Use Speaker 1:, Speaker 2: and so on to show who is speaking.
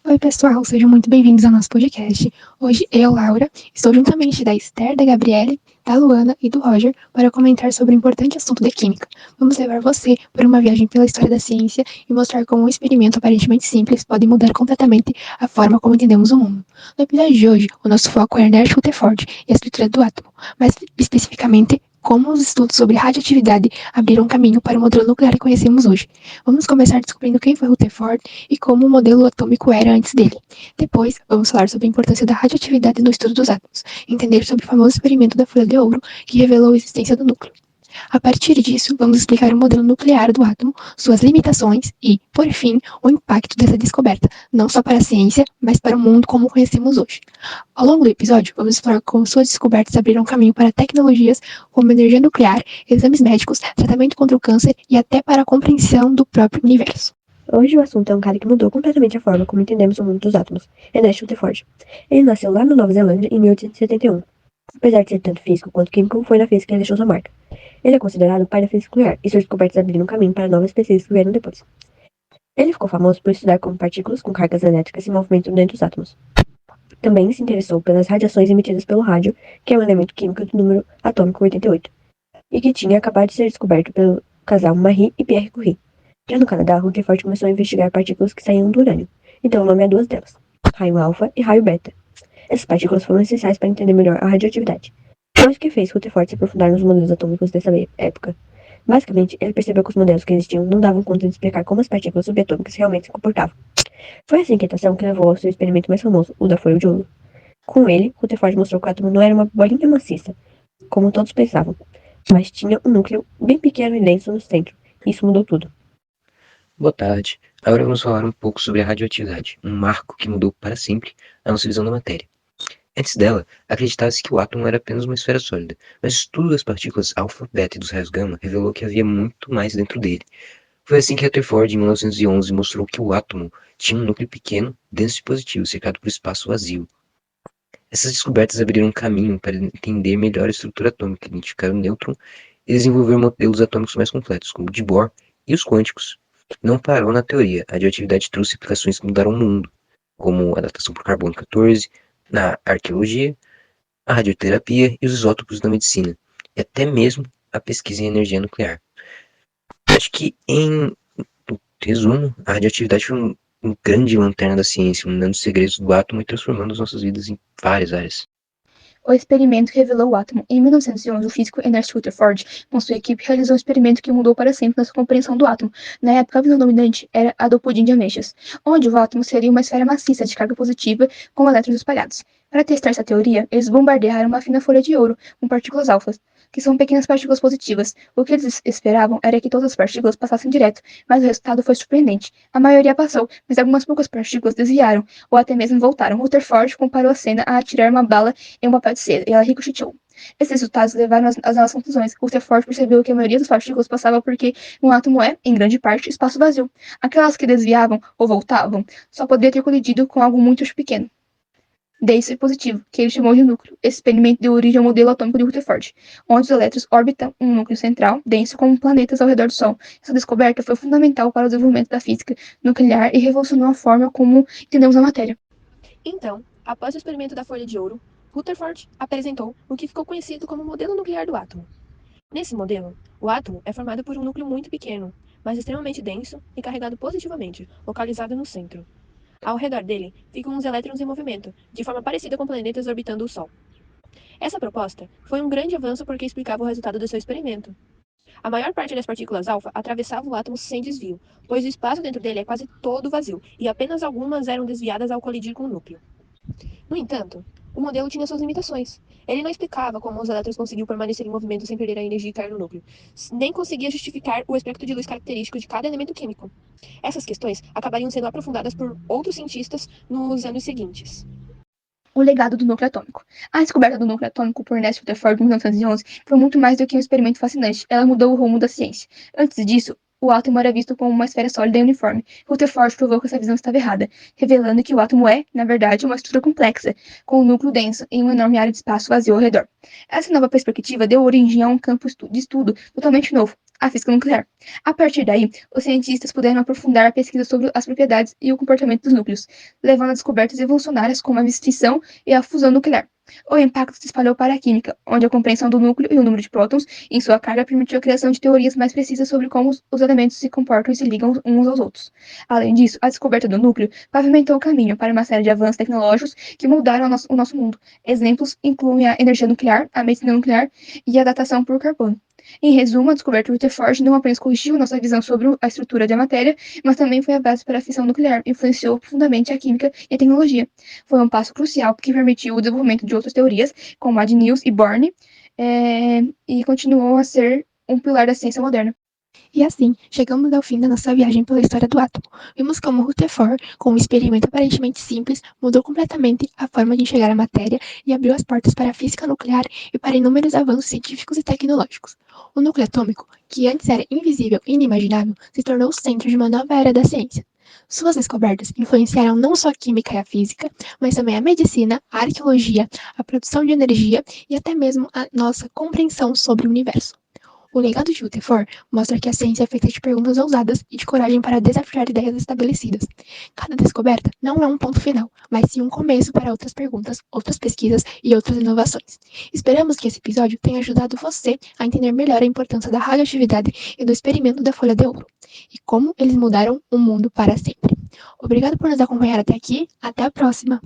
Speaker 1: Oi, pessoal, sejam muito bem-vindos ao nosso podcast. Hoje eu, Laura, estou juntamente da Esther, da Gabriele, da Luana e do Roger para comentar sobre o importante assunto da química. Vamos levar você por uma viagem pela história da ciência e mostrar como um experimento aparentemente simples pode mudar completamente a forma como entendemos o mundo. No episódio de hoje, o nosso foco é Ernest Rutherford e a estrutura do átomo, mais especificamente como os estudos sobre radioatividade abriram caminho para o modelo nuclear que conhecemos hoje. Vamos começar descobrindo quem foi Rutherford e como o modelo atômico era antes dele. Depois, vamos falar sobre a importância da radioatividade no estudo dos átomos, entender sobre o famoso experimento da folha de ouro que revelou a existência do núcleo. A partir disso, vamos explicar o modelo nuclear do átomo, suas limitações e, por fim, o impacto dessa descoberta, não só para a ciência, mas para o mundo como o conhecemos hoje. Ao longo do episódio, vamos explorar como suas descobertas abriram caminho para tecnologias como energia nuclear, exames médicos, tratamento contra o câncer e até para a compreensão do próprio universo.
Speaker 2: Hoje o assunto é um cara que mudou completamente a forma como entendemos o mundo dos átomos, Ernest Rutherford. Ele nasceu lá na Nova Zelândia em 1871. Apesar de ser tanto físico quanto químico, foi na física que ele deixou sua marca. Ele é considerado o pai da física nuclear, e suas descobertas abriram caminho para novas pesquisas que vieram depois. Ele ficou famoso por estudar como partículas com cargas elétricas se movimentam dentro dos átomos. Também se interessou pelas radiações emitidas pelo rádio, que é um elemento químico do número atômico 88, e que tinha acabado de ser descoberto pelo casal Marie e Pierre Curie. Já no Canadá, Rutherford começou a investigar partículas que saíam do urânio, e deu nome a duas delas, raio alfa e raio beta. Essas partículas foram essenciais para entender melhor a radioatividade. Foi isso que fez Rutherford se aprofundar nos modelos atômicos dessa época. Basicamente, ele percebeu que os modelos que existiam não davam conta de explicar como as partículas subatômicas realmente se comportavam. Foi essa inquietação que levou ao seu experimento mais famoso, o da folha de ouro. Com ele, Rutherford mostrou que o átomo não era uma bolinha maciça, como todos pensavam, mas tinha um núcleo bem pequeno e denso no centro. Isso mudou tudo.
Speaker 3: Boa tarde. Agora vamos falar um pouco sobre a radioatividade, um marco que mudou para sempre a nossa visão da matéria. Antes dela, acreditava-se que o átomo era apenas uma esfera sólida, mas o estudo das partículas alfa, beta e dos raios gama revelou que havia muito mais dentro dele. Foi assim que Rutherford, em 1911, mostrou que o átomo tinha um núcleo pequeno, denso e positivo, cercado por espaço vazio. Essas descobertas abriram caminho para entender melhor a estrutura atômica, identificar o nêutron e desenvolver modelos atômicos mais completos, como o de Bohr e os quânticos. Não parou na teoria, a radioatividade trouxe aplicações que mudaram o mundo, como a datação por carbono 14, na arqueologia, a radioterapia e os isótopos da medicina, e até mesmo a pesquisa em energia nuclear. Acho que, em resumo, a radioatividade foi um grande lanterna da ciência, iluminando os segredos do átomo e transformando as nossas vidas em várias áreas.
Speaker 1: O experimento revelou o átomo. Em 1911, o físico Ernest Rutherford, com sua equipe, realizou um experimento que mudou para sempre nossa compreensão do átomo. Na época, a visão dominante era a do pudim de ameixas, onde o átomo seria uma esfera maciça de carga positiva com elétrons espalhados. Para testar essa teoria, eles bombardearam uma fina folha de ouro com partículas alfas, que são pequenas partículas positivas. O que eles esperavam era que todas as partículas passassem direto, mas o resultado foi surpreendente. A maioria passou, mas algumas poucas partículas desviaram, ou até mesmo voltaram. Rutherford comparou a cena a atirar uma bala em um papel de seda, e ela ricocheteou. Esses resultados levaram às novas conclusões. Rutherford percebeu que a maioria das partículas passava porque um átomo é, em grande parte, espaço vazio. Aquelas que desviavam ou voltavam só poderiam ter colidido com algo muito pequeno. Desse positivo, que ele chamou de núcleo. Esse experimento deu origem ao modelo atômico de Rutherford, onde os elétrons orbitam um núcleo central, denso como planetas ao redor do Sol. Essa descoberta foi fundamental para o desenvolvimento da física nuclear e revolucionou a forma como entendemos a matéria.
Speaker 4: Então, após o experimento da folha de ouro, Rutherford apresentou o que ficou conhecido como modelo nuclear do átomo. Nesse modelo, o átomo é formado por um núcleo muito pequeno, mas extremamente denso e carregado positivamente, localizado no centro. Ao redor dele ficam os elétrons em movimento, de forma parecida com planetas orbitando o Sol. Essa proposta foi um grande avanço porque explicava o resultado do seu experimento. A maior parte das partículas alfa atravessava o átomo sem desvio, pois o espaço dentro dele é quase todo vazio, e apenas algumas eram desviadas ao colidir com o núcleo. No entanto, o modelo tinha suas limitações. Ele não explicava como os elétrons conseguiam permanecer em movimento sem perder a energia e cair no núcleo, nem conseguia justificar o espectro de luz característico de cada elemento químico. Essas questões acabariam sendo aprofundadas por outros cientistas nos anos seguintes.
Speaker 1: O legado do núcleo atômico. A descoberta do núcleo atômico por Ernest Rutherford em 1911 foi muito mais do que um experimento fascinante. Ela mudou o rumo da ciência. Antes disso, o átomo era visto como uma esfera sólida e uniforme. Rutherford provou que essa visão estava errada, revelando que o átomo é, na verdade, uma estrutura complexa, com um núcleo denso e uma enorme área de espaço vazio ao redor. Essa nova perspectiva deu origem a um campo de estudo totalmente novo,
Speaker 5: a física nuclear. A partir daí, os cientistas puderam aprofundar a pesquisa sobre as propriedades e o comportamento dos núcleos, levando a descobertas evolucionárias como a fissão e a fusão nuclear. O impacto se espalhou para a química, onde a compreensão do núcleo e o número de prótons em sua carga permitiu a criação de teorias mais precisas sobre como os elementos se comportam e se ligam uns aos outros. Além disso, a descoberta do núcleo pavimentou o caminho para uma série de avanços tecnológicos que mudaram o nosso mundo. Exemplos incluem a energia nuclear, a medicina nuclear e a datação por carbono. Em resumo, a descoberta do Rutherford não apenas corrigiu nossa visão sobre a estrutura da matéria, mas também foi a base para a fissão nuclear, influenciou profundamente a química e a tecnologia. Foi um passo crucial que permitiu o desenvolvimento de outras teorias, como a de Niels e Bohr, e continuou a ser um pilar da ciência moderna.
Speaker 1: E assim, chegamos ao fim da nossa viagem pela história do átomo. Vimos como Rutherford, com um experimento aparentemente simples, mudou completamente a forma de enxergar a matéria e abriu as portas para a física nuclear e para inúmeros avanços científicos e tecnológicos. O núcleo atômico, que antes era invisível e inimaginável, se tornou o centro de uma nova era da ciência. Suas descobertas influenciaram não só a química e a física, mas também a medicina, a arqueologia, a produção de energia e até mesmo a nossa compreensão sobre o universo. O legado de Rutherford mostra que a ciência é feita de perguntas ousadas e de coragem para desafiar ideias estabelecidas. Cada descoberta não é um ponto final, mas sim um começo para outras perguntas, outras pesquisas e outras inovações. Esperamos que esse episódio tenha ajudado você a entender melhor a importância da radioatividade e do experimento da folha de ouro, e como eles mudaram o mundo para sempre. Obrigado por nos acompanhar até aqui, até a próxima!